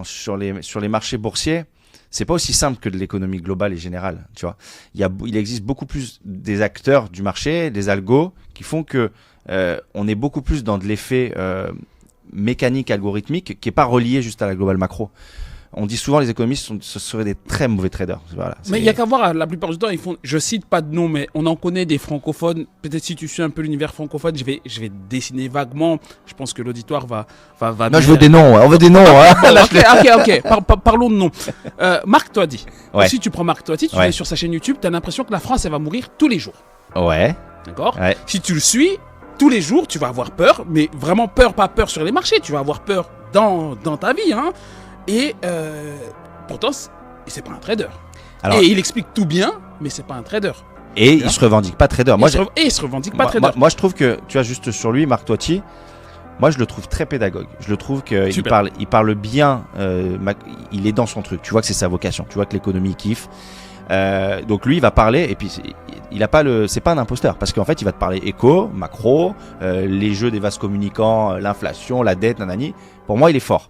sur les marchés boursiers, c'est pas aussi simple que de l'économie globale et générale, tu vois. Il existe beaucoup plus des acteurs du marché, des algos, qui font que on est beaucoup plus dans de l'effet mécanique, algorithmique, qui est pas relié juste à la globale macro. On dit souvent les économistes ce seraient des très mauvais traders. Voilà, mais il y a qu'à voir, la plupart du temps, ils font, je cite pas de nom, mais on en connaît des francophones. Peut-être si tu suis un peu l'univers francophone, je vais dessiner vaguement. Je pense que l'auditoire va. Non, je veux des noms. On veut des noms. Ok. Parlons de noms. Marc Toiti. Ouais. Si tu prends Marc Toiti, tu es sur sa chaîne YouTube, tu as l'impression que la France, elle va mourir tous les jours. Ouais. D'accord. Ouais. Si tu le suis, tous les jours, tu vas avoir peur, mais vraiment peur, pas peur sur les marchés. Tu vas avoir peur dans ta vie, hein. Et pourtant, c'est pas un trader. Alors, et il explique tout bien, mais c'est pas un trader. Et il se revendique pas trader. Il se revendique pas trader. Moi, je trouve que, tu vois, juste sur lui, Marc Toiti, moi, je le trouve très pédagogue. Je le trouve qu'il parle bien. Il est dans son truc. Tu vois que c'est sa vocation. Tu vois que l'économie il kiffe. Donc lui, il va parler. Et puis, c'est pas un imposteur. Parce qu'en fait, il va te parler éco, macro, les jeux des vases communicants, l'inflation, la dette, nanani. Pour moi, il est fort.